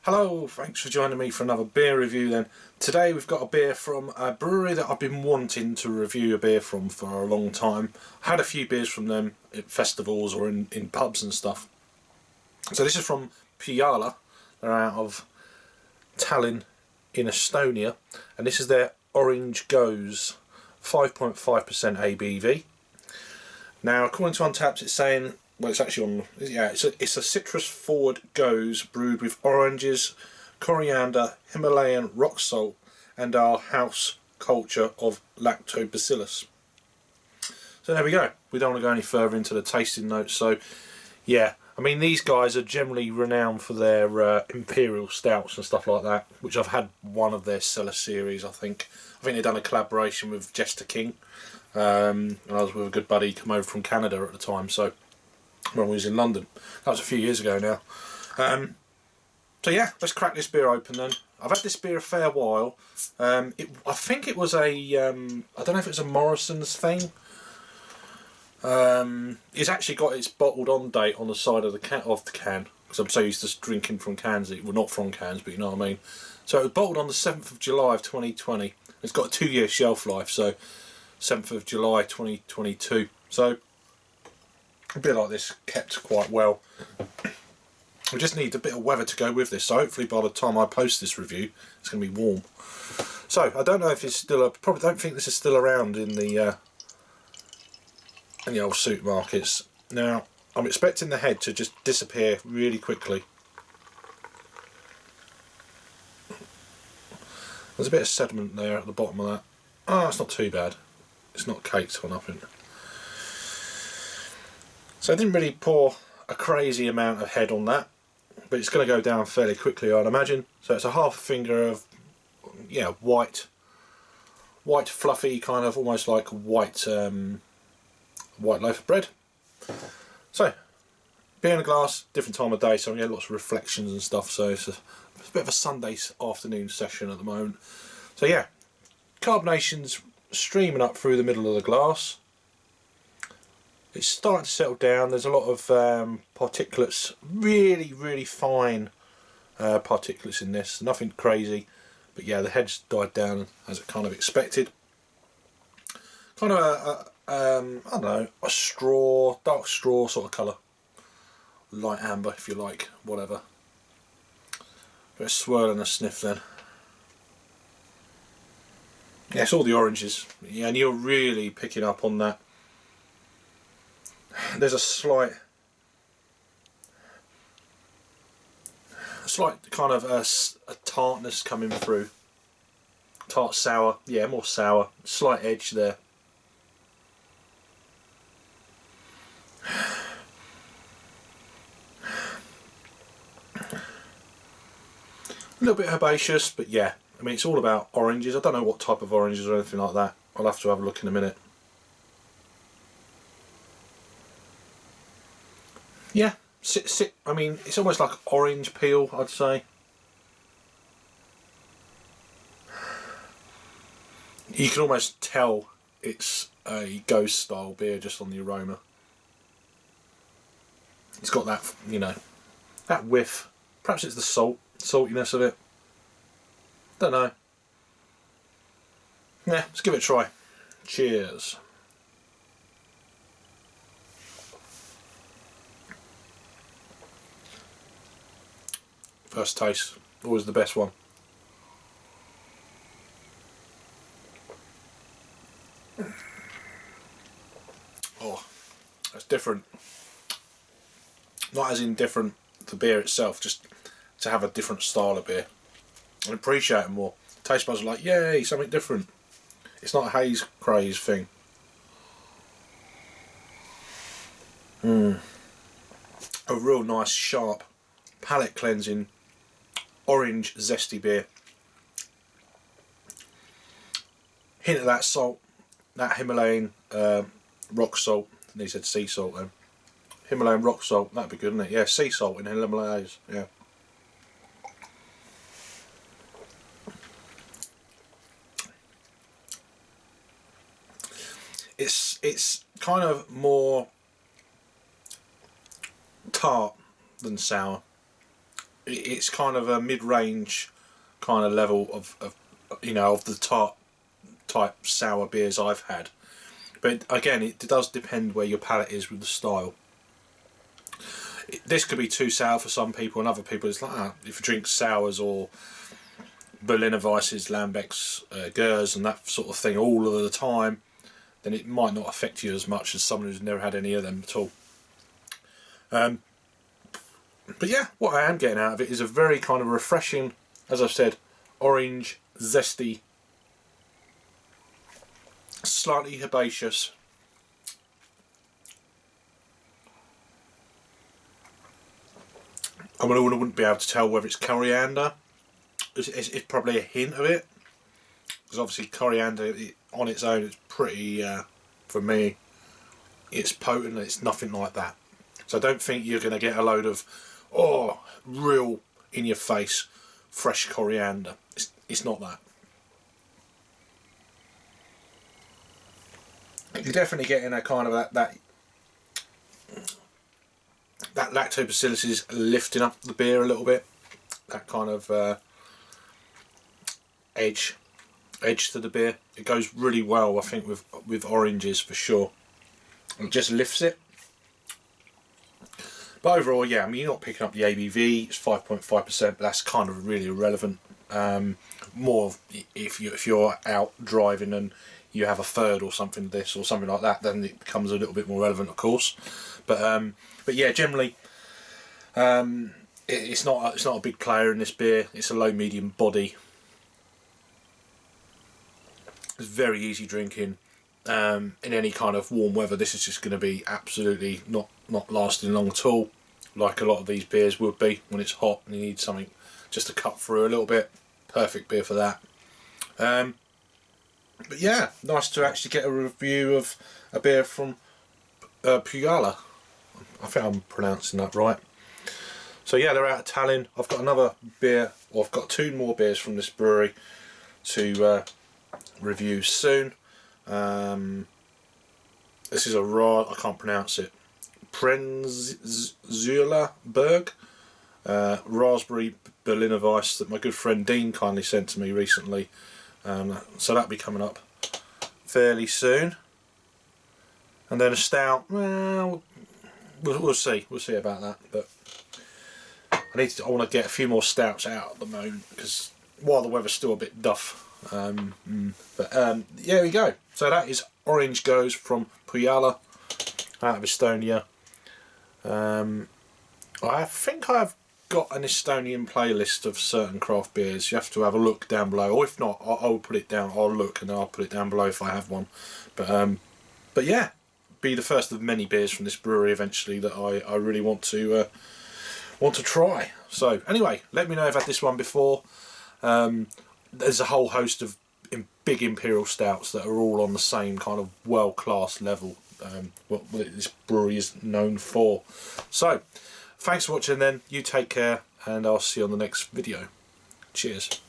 Hello, thanks for joining me for another beer review then. Today we've got a beer from a brewery that I've been wanting to review a beer from for a long time. I had a few beers from them at festivals or in pubs and stuff. So this is from Põhjala. They're out of Tallinn in Estonia, and this is their Orange Gose, 5.5% ABV. Now according to Untappd it's saying, well, it's actually on. Yeah, it's a citrus-forward Gose brewed with oranges, coriander, Himalayan rock salt, and our house culture of lactobacillus. So there we go. We don't want to go any further into the tasting notes. So, yeah, I mean these guys are generally renowned for their imperial stouts and stuff like that, which I've had one of their cellar series. I think they've done a collaboration with Jester King, and I was with a good buddy come over from Canada at the time. So. When we was in London, that was a few years ago now. So yeah, let's crack this beer open then. I've had this beer a fair while. I think it was a I don't know if it was a Morrison's thing. It's actually got its bottled on date on the side of the can because I'm so used to drinking from cans. Well, not from cans, but you know what I mean. So it was bottled on the 7th of July of 2020. It's got a 2-year shelf life, so 7th of July 2022. So a beer like this kept quite well. We just need a bit of weather to go with this, so hopefully by the time I post this review it's going to be warm. So I don't know if it's still probably don't think this is still around in the old supermarkets. Now I'm expecting the head to just disappear really quickly. There's a bit of sediment there at the bottom of that. Oh, it's not too bad. It's not caked on up in. So I didn't really pour a crazy amount of head on that, but it's going to go down fairly quickly, I'd imagine. So it's a half finger of, yeah, white fluffy, kind of almost like white loaf of bread. So beer in a glass, different time of day, so I'm getting lots of reflections and stuff. So it's a bit of a Sunday afternoon session at the moment. So yeah, carbonation's streaming up through the middle of the glass. It's starting to settle down. There's a lot of particulates, really fine particulates in this. Nothing crazy, but yeah, the head's died down as it kind of expected. Kind of I don't know, a straw, dark straw sort of colour, light amber if you like, whatever. Bit of swirl and a sniff then. Yeah, it's all the oranges. Yeah, and you're really picking up on that. There's a slight kind of a tartness coming through. Tart sour, yeah, more sour. Slight edge there. A little bit herbaceous, but yeah, I mean it's all about oranges. I don't know what type of oranges or anything like that. I'll have to have a look in a minute. Yeah, I mean, it's almost like orange peel, I'd say. You can almost tell it's a Gose style beer just on the aroma. It's got that, you know, that whiff. Perhaps it's the saltiness of it. Don't know. Yeah, let's give it a try. Cheers. First taste, always the best one. Oh, that's different. Not as in different the beer itself, just to have a different style of beer. I appreciate it more. Taste buds are like, yay, something different. It's not a haze craze thing. A real nice, sharp, palate cleansing, orange zesty beer. Hint of that salt, that Himalayan rock salt. They said sea salt then. Himalayan rock salt, that'd be good, wouldn't it? Yeah, sea salt in Himalayas. Yeah. It's kind of more tart than sour. it's kind of a mid-range kind of level of the type sour beers I've had. But again, it does depend where your palate is with the style. This could be too sour for some people, and other people it's like, if you drink sours or Berliner Weisses, Lambecs, Gers and that sort of thing all of the time, then it might not affect you as much as someone who's never had any of them at all. But yeah, what I am getting out of it is a very kind of refreshing, as I've said, orange, zesty, slightly herbaceous. I wouldn't be able to tell whether it's coriander. It's probably a hint of it, because obviously coriander on its own is pretty, for me, it's potent. It's nothing like that. So I don't think you're going to get a load of real in your face fresh coriander. It's not that. You're definitely getting a kind of that lactobacillus is lifting up the beer a little bit. That kind of edge to the beer. It goes really well, I think, with oranges for sure. It just lifts it. But overall, yeah, I mean, you're not picking up the ABV. It's 5.5%, but that's kind of really irrelevant. More if you're out driving and you have a third or something of this or something like that, then it becomes a little bit more relevant, of course. But yeah, generally, it's not a big player in this beer. It's a low medium body. It's very easy drinking. In any kind of warm weather, this is just going to be absolutely not lasting long at all, like a lot of these beers would be when it's hot and you need something just to cut through a little bit. Perfect beer for that. But yeah, nice to actually get a review of a beer from Põhjala. I think I'm pronouncing that right. So yeah, they're out of Tallinn. I've got another beer, or I've got 2 more beers from this brewery to review soon. This is a raw, I can't pronounce it, Prenzula Berg raspberry Berliner Weiss that my good friend Dean kindly sent to me recently. So that'll be coming up fairly soon. And then a stout, well, we'll see about that. But I want to get a few more stouts out at the moment, because while the weather's still a bit duff. Yeah, there we go. So that is Orange Gose from Põhjala out of Estonia. I think I've got an Estonian playlist of certain craft beers. You have to have a look down below, or if not, I'll put it down. I'll look and I'll put it down below if I have one. But yeah, be the first of many beers from this brewery eventually that I really want to try. So anyway, let me know if I've had this one before. There's a whole host of big imperial stouts that are all on the same kind of world-class level, what this brewery is known for. So thanks for watching then, you take care, and I'll see you on the next video. Cheers.